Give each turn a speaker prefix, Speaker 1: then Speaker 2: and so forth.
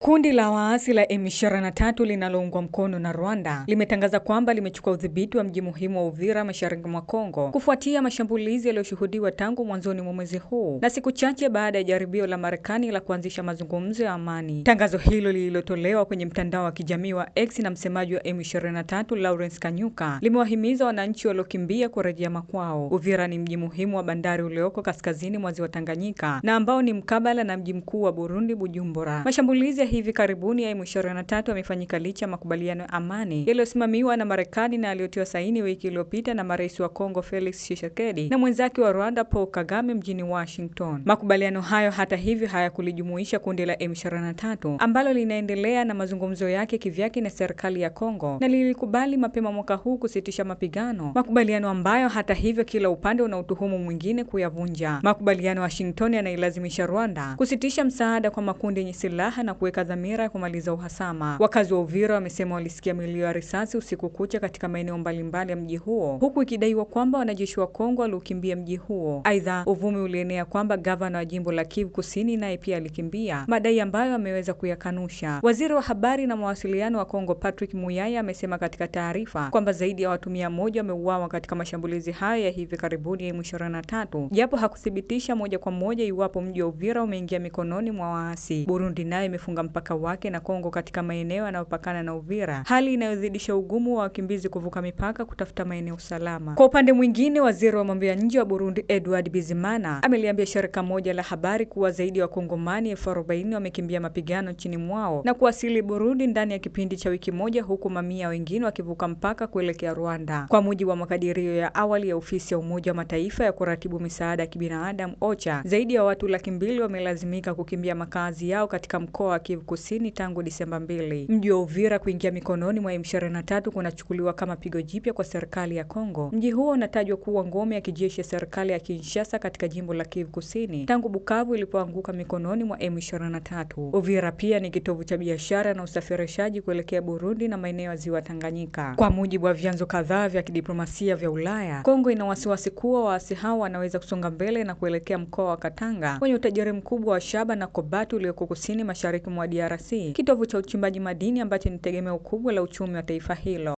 Speaker 1: Kundi la waasi la M23 linaloungwa mkono na Rwanda limetangaza kwamba limechukua udhibiti wa mji muhimu wa Uvira mashariki mwa Kongo kufuatia mashambulizi yaliyoshuhudiwa tangu mwanzoni mwa mwezi huu na siku chache baada ya jaribio la Marekani la kuanzisha mazungumzo ya amani. Tangazo hilo lililotolewa kwenye mtandao wa kijamii wa X na msemaji wa M23 Lawrence Kanyuka limewahimiza wananchi waliokimbia kurejea makwao. Uvira ni mji muhimu wa bandari ulioko kaskazini mwa ziwa Tanganyika na ambao ni mkabala na mji mkuu wa Burundi Bujumbura. Mashambulizi hivi karibuni ya M23 yamefanyika licha ya makubaliano ya amani yaliyosimamiwa na Marekani na yaliyotiwa saini wiki iliyopita na marais wa Kongo Felix Tshisekedi na mwenzake wa Rwanda Paul Kagame mjini Washington. Makubaliano hayo hata hivyo hayakulijumuisha kundi la M23 ambalo linaendelea na mazungumzo yake kivyake na serikali ya Kongo na lilikubali mapema mwaka huu kusitisha mapigano. Makubaliano ambayo hata hivyo kila upande unautuhumu mwingine kuyavunja. Makubaliano ya Washington yanailazimisha Rwanda kusitisha msaada kwa makundi yenye silaha na kuweka dhamira ya kumaliza uhasama. Wakazi wa Uvira wamesema walisikia milio ya risasi usiku kucha katika maeneo mbalimbali ya mji huo, huku ikidaiwa kwamba wanajeshi wa Kongo waliokimbia mji huo. Aidha, uvumi ulienea kwamba gavana wa jimbo la Kivu Kusini naye pia alikimbia, madai ambayo ameweza kuyakanusha. Waziri wa habari na mawasiliano wa Kongo Patrick Muyaya amesema katika taarifa kwamba zaidi ya watu 100 wameuawa katika mashambulizi hayo ya hivi karibuni ya M23, japo hakuthibitisha moja kwa moja iwapo mji wa Uvira umeingia mikononi mwa waasi. Burundi nayo imefunga mpaka wake na Kongo katika maeneo yanayopakana na Uvira, hali inayozidisha ugumu wa wakimbizi kuvuka mipaka kutafuta maeneo salama. Kwa upande mwingine, waziri wa mambo ya nje wa Burundi Edward Bizimana ameliambia shirika moja la habari kuwa zaidi ya Wakongomani 40,000 wamekimbia mapigano nchini mwao na kuwasili Burundi ndani ya kipindi cha wiki moja, huku mamia wengine wakivuka mpaka kuelekea Rwanda. Kwa mujibu wa makadirio ya awali ya ofisi ya Umoja wa Mataifa ya kuratibu misaada ya kibinadamu OCHA, zaidi ya watu 200,000 wamelazimika kukimbia makazi yao katika mkoa wa Kivu Kusini tangu Disemba 2. Mji wa Uvira kuingia mikononi mwa M23 kunachukuliwa kama pigo jipya kwa serikali ya Kongo. Mji huo unatajwa kuwa ngome ya kijeshi ya serikali ya Kinshasa katika jimbo la Kivu Kusini tangu Bukavu ilipoanguka mikononi mwa M23. Uvira pia ni kitovu cha biashara na usafirishaji kuelekea Burundi na maeneo ya ziwa Tanganyika. Kwa mujibu wa vyanzo kadhaa vya kidiplomasia vya Ulaya, Kongo ina wasiwasi kuwa waasi hao wanaweza kusonga mbele na kuelekea mkoa wa Katanga wenye utajiri mkubwa wa shaba na kobalt ulioko kusini mashariki mwa DRC, kitovu cha uchimbaji madini ambacho ni tegemeo kubwa la uchumi wa taifa hilo.